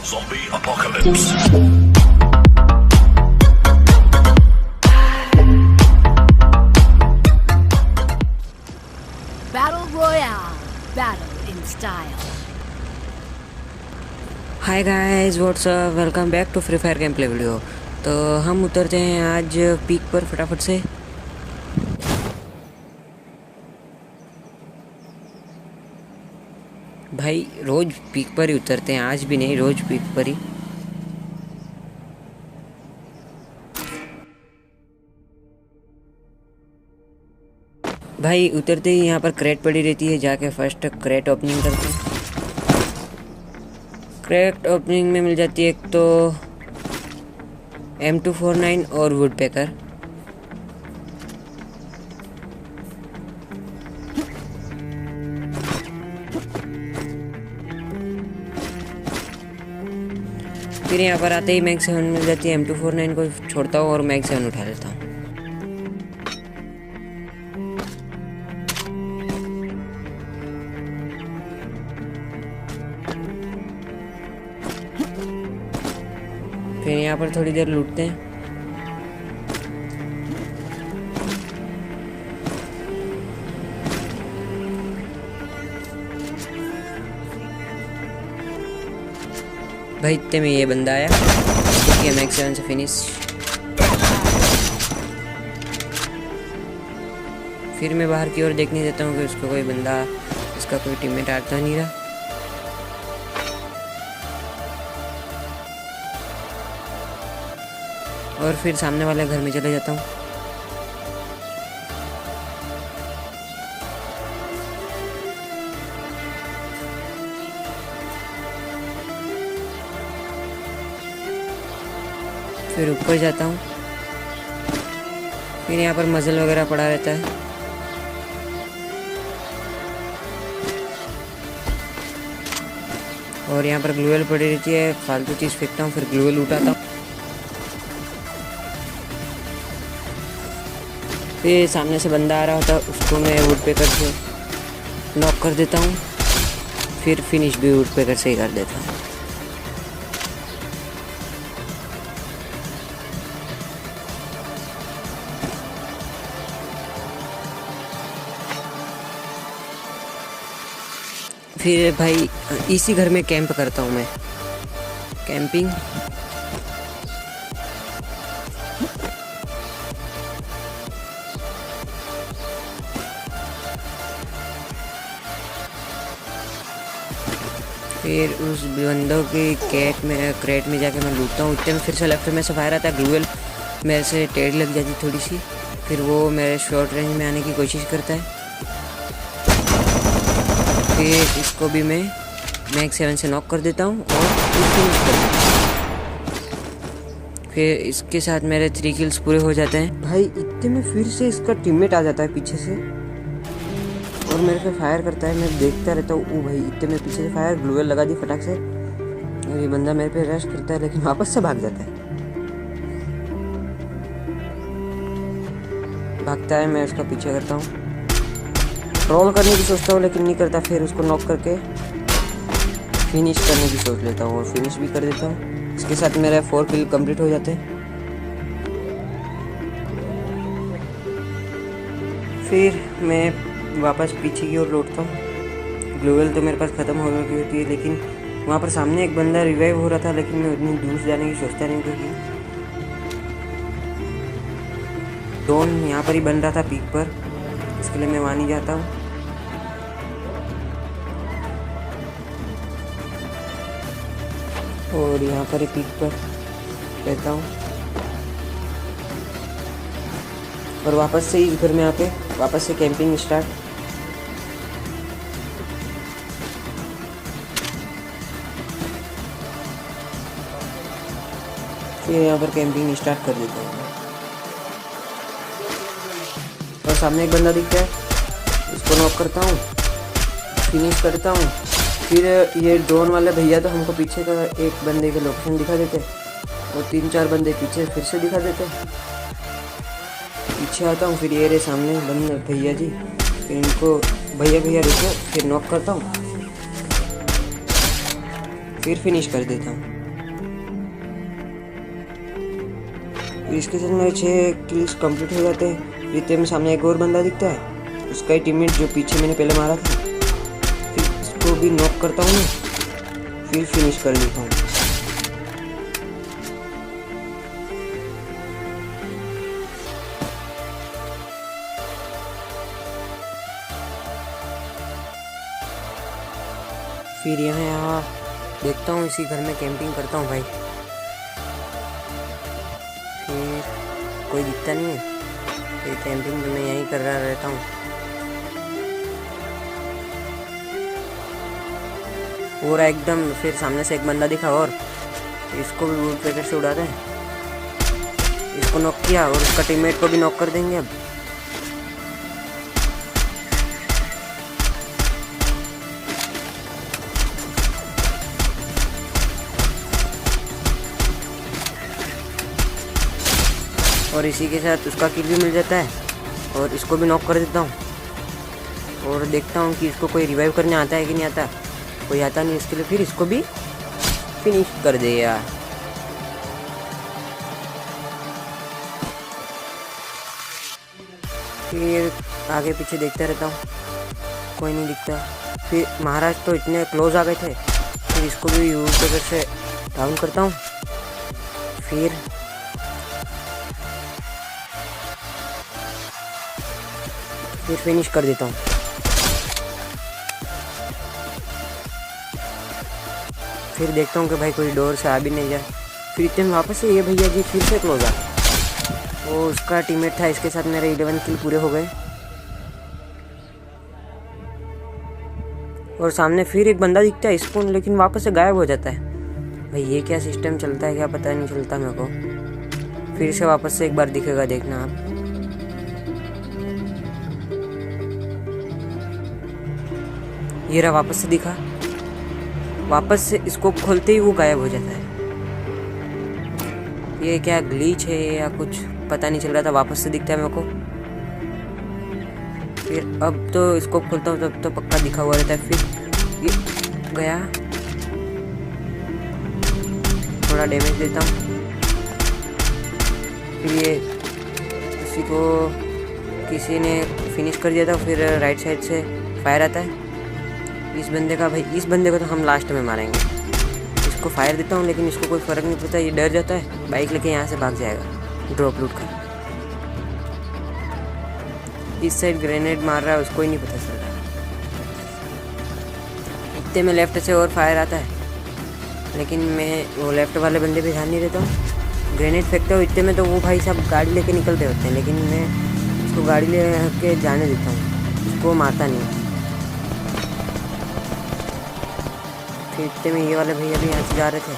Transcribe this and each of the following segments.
Zombie apocalypse. Battle Royale. Battle in style. Hi guys what's up, welcome back to Free Fire game play video. तो हम उतरते हैं आज peak पर फटाफट से। भाई रोज पीक पर ही उतरते हैं, आज भी नहीं, रोज पीक पर ही। भाई उतरते ही यहाँ पर क्रेट पड़ी रहती है, जाके फर्स्ट क्रेट ओपनिंग करते हैं। क्रेट ओपनिंग में मिल जाती है एक तो M249 और वुड पैकर। फिर यहाँ पर आते ही मैग 7 मिल जाती है। M249 को छोड़ता हूँ और मैग 7 उठा लेता हूँ। फिर यहाँ पर थोड़ी देर लूटते हैं। भाई इतने में ये बंदा आया, ठीक है, मैग 7 से फिनिश। फिर मैं बाहर की ओर देखने देता हूँ कि उसको कोई बंदा, इसका कोई टीममेट आता नहीं रहा। और फिर सामने वाले घर में चले जाता हूँ। फिर ऊपर जाता हूँ। फिर यहाँ पर मजल वगैरह पड़ा रहता है। और यहाँ पर ग्लूवेल पड़ी रहती है, फालतू चीज़ फेंकता हूँ, फिर ग्लूवेल उठाता हूँ। फिर सामने से बंदा आ रहा होता है, उसको मैं वुड पैकर से नॉक कर देता हूँ। फिर फिनिश भी वुड पैकर से ही कर देता हूँ। फिर भाई इसी घर में कैंप करता हूँ मैं, कैंपिंग। फिर उस बंदों की क्रेट में जाके मैं लूटता हूँ। उतने में फिर से लेफ्ट में से फायर आता है, ग्लूवेल मेरे से टेढ़ लग जाती थोड़ी सी। फिर वो मेरे शॉर्ट रेंज में आने की कोशिश करता है। फिर इसको भी मैं मैग 7 से नॉक कर देता हूँ और फिनिश कर देता हूँ। फिर इसके साथ मेरे 3 किल्स पूरे हो जाते हैं। भाई इतने में फिर से इसका टीममेट आ जाता है पीछे से और मेरे पे फायर करता है। मैं देखता रहता हूँ। ओ भाई इतने में पीछे से फायर, ग्लूवेल लगा दी फटाक से। और ये बंदा मेरे पे रश करता है लेकिन वापस से भाग जाता है। भागता है, मैं उसका पीछे करता हूँ, रोल करने की सोचता हूँ लेकिन नहीं करता। फिर उसको नॉक करके फिनिश करने की सोच लेता हूँ और फिनिश भी कर देता हूँ। इसके साथ मेरा 4 किल कंप्लीट हो जाते हैं। फिर मैं वापस पीछे की ओर लौटता हूँ। ग्लोवल तो मेरे पास ख़त्म होने की होती है, लेकिन वहाँ पर सामने एक बंदा रिवाइव हो रहा था, लेकिन मैं उतनी दूर जाने की सोचता नहीं, क्योंकि ड्रोन यहाँ पर ही बन रहा था पीक पर, इसके लिए मैं वहाँ नहीं जाता हूँ। और यहाँ पर ही पीक पर रहता हूँ और वापस से इस घर में आके वापस से कैंपिंग स्टार्ट। फिर यहाँ पर कैंपिंग स्टार्ट कर देता हूँ और सामने एक बंदा दिखता है, इसको नॉक करता हूँ, फिनिश करता हूँ। फिर ये ड्रोन वाले भैया तो हमको पीछे का एक बंदे के लोकेशन दिखा देते और 3-4 बंदे पीछे फिर से दिखा देते। पीछे आता हूँ, फिर ये रहे सामने बंदे भैया जी, फिर इनको भैया रुको, फिर नॉक करता हूँ। फिर फिनिश कर देता हूँ। इसके साथ मेरे 6 किल्स कंप्लीट हो जाते हैं। फिर इतने में सामने एक और बंदा दिखता है, उसका ही टीममेट जो पीछे मैंने पहले मारा था। फिर इसको भी नॉक करता हूँ मैं, फिर फिनिश कर देता हूँ। फिर यहाँ देखता हूँ, इसी घर में कैंपिंग करता हूँ भाई। फिर कोई दिखता नहीं है, फिर कैंपिंग तो मैं यहीं कर रहा रहता हूँ। पूरा एकदम फिर सामने से एक बंदा दिखा और इसको भी वुड पैकेट से उड़ाते हैं। इसको नॉक किया और उसका टीममेट को भी नॉक कर देंगे अब। और इसी के साथ उसका किल भी मिल जाता है और इसको भी नॉक कर देता हूँ। और देखता हूँ कि इसको कोई रिवाइव करने आता है कि नहीं आता। कोई आता नहीं इसके लिए, फिर इसको भी फिनिश कर दे यार। फिर आगे पीछे देखता रहता हूँ, कोई नहीं दिखता। फिर महाराज तो इतने क्लोज आ गए थे, फिर इसको भी यूट्यूबर से डाउन करता हूँ। फिर फिनिश कर देता हूँ। फिर देखता हूँ कि भाई कोई डोर से आ भी नहीं जाए। फिर इतने में वापस से ये भैया जी फिर से क्लोज आ गए। वो उसका टीममेट था, इसके साथ मेरे 11 किल पूरे हो गए। और सामने फिर एक बंदा दिखता है इसको, लेकिन वापस से गायब हो जाता है। भाई ये क्या सिस्टम चलता है क्या पता नहीं चलता मेरे को। फिर से वापस से एक बार दिखेगा, देखना आप। ये रहा, वापस से दिखा। वापस से इसको खोलते ही वो गायब हो जाता है। ये क्या ग्लिच है या कुछ पता नहीं चल रहा था, वापस से दिखता है मेरे को। फिर अब तो इसको खोलता हूँ तब तो पक्का दिखा हुआ रहता है। फिर ये गया, थोड़ा डैमेज देता हूँ। फिर ये किसी ने फिनिश कर दिया था। फिर राइट साइड से फायर आता है इस बंदे का। भाई इस बंदे को तो हम लास्ट में मारेंगे। इसको फायर देता हूँ लेकिन इसको कोई फ़र्क नहीं पड़ता, ये डर जाता है, बाइक लेके यहाँ से भाग जाएगा ड्रॉप लूट कर। इस साइड ग्रेनेड मार रहा है, उसको ही नहीं पता चल रहा। इतने में लेफ्ट से और फायर आता है, लेकिन मैं वो लेफ्ट वाले बंदे पे ध्यान नहीं देता हूँ। ग्रेनेड फेंकता हूँ, इतने में तो वो भाई सब गाड़ी लेके निकलते होते हैं, लेकिन मैं उसको गाड़ी ले के जाने देता हूँ, उसको मारता नहीं। फिर इतने में ये वाले भैया भी यहाँ से जा रहे थे,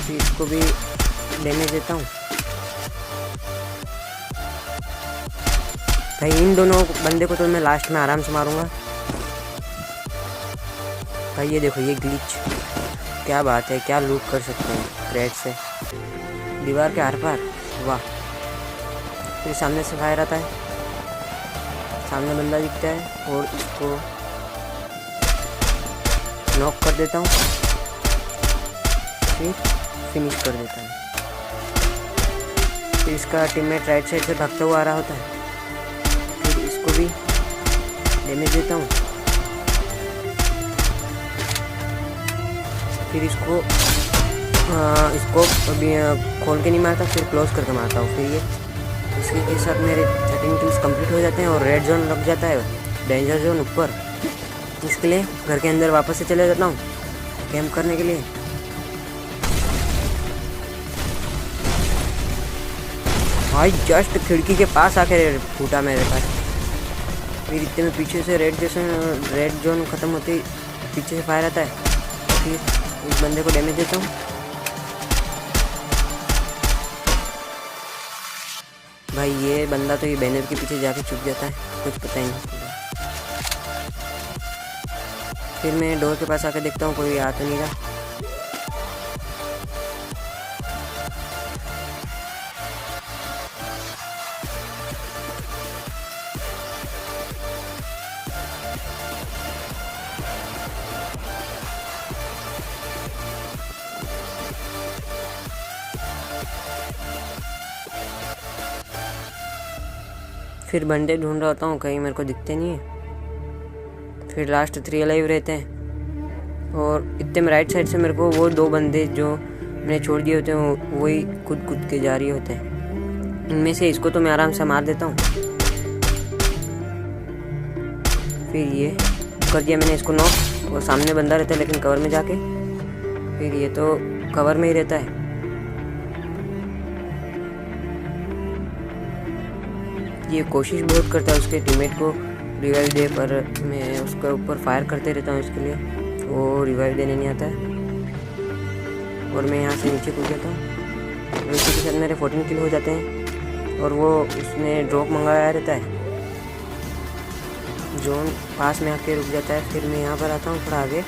फिर इसको भी डैमेज देता हूँ। भाई इन दोनों बंदे को तो मैं लास्ट में आराम से मारूंगा। भाई ये देखो, ये ग्लिच, क्या बात है, क्या लूट कर सकते हैं क्रेट से दीवार के आर पार, वाह। फिर सामने से फायर आता है, सामने बंदा दिखता है और इसको नॉक कर देता हूँ, फिर फिनिश कर देता हूँ। फिर इसका टीममेट राइट साइड से भागता हुआ आ रहा होता है, फिर इसको भी डैमेज देता हूँ। फिर इसको अभी खोल के नहीं मारता, फिर क्लोज करके मारता हूँ। फिर ये इसके के साथ मेरे 13 किल्स कंप्लीट हो जाते हैं और रेड जोन लग जाता है, डेंजर जोन ऊपर। इसके लिए घर के अंदर वापस से चले जाता हूँ कैंप करने के लिए। भाई जस्ट खिड़की के पास आके फूटा मेरे पास। फिर इतने में पीछे से रेड जोन ख़त्म होते ही पीछे से फायर आता है, फिर इस बंदे को डैमेज देता हूँ। भाई ये बंदा तो ये बैनर के पीछे जाके छुप जाता है, कुछ पता ही नहीं चलता। फिर मैं डोर के पास आके देखता हूँ कोई आ तो नहीं रहा। फिर बंदे ढूंढ रहा होता हूँ, कहीं मेरे को दिखते नहीं है। फिर लास्ट 3 अलाइव रहते हैं और इतने में राइट साइड से मेरे को वो 2 बंदे जो मैंने छोड़ दिए होते हैं वही कूद के जा रही होते हैं। इनमें से इसको तो मैं आराम से मार देता हूँ। फिर ये कर दिया मैंने इसको नॉक, और सामने बंदा रहता है लेकिन कवर में जाके। फिर ये तो कवर में ही रहता है। ये कोशिश बहुत करता है उसके टीममेट को रिवाइव दे, पर मैं उसके ऊपर फायर करते रहता हूँ इसके लिए, वो रिवाइव देने नहीं आता है। और मैं यहाँ से नीचे कूद जाता हूँ। और इसी के साथ मेरे 14 किल हो जाते हैं। और वो उसने ड्रॉप मंगाया रहता है। जोन पास में आके रुक जाता है। फिर मैं यहाँ पर आता हूँ थोड़ा आगे,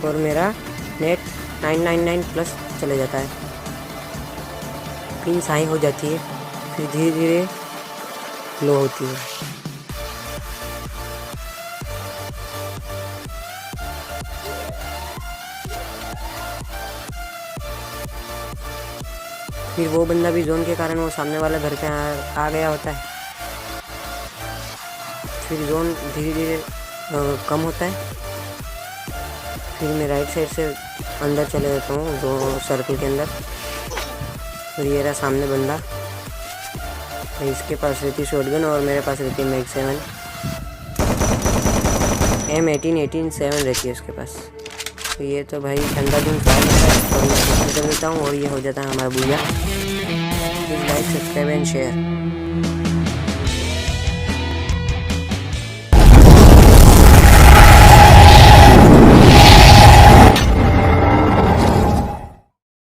और मेरा नेट 999 प्लस चले जाता है। पिन हाई हो जाती है, फिर धीरे धीरे लो होती है। फिर वो बंदा भी जोन के कारण वो सामने वाला घर पे आ गया होता है। फिर जोन धीरे धीरे कम होता है। फिर मैं राइट साइड से अंदर चले जाता हूँ जो सर्कल के अंदर। फिर ये रहा सामने बंदा, इसके पास रहती शॉटगन और मेरे पास रहती है मैग 7 M18 रहती है उसके पास। तो ये तो भाई ठंडा दिन फायर होता है, और मैं कर देता हूँ और ये हो जाता है हमारा बुया। Please like, subscribe and share.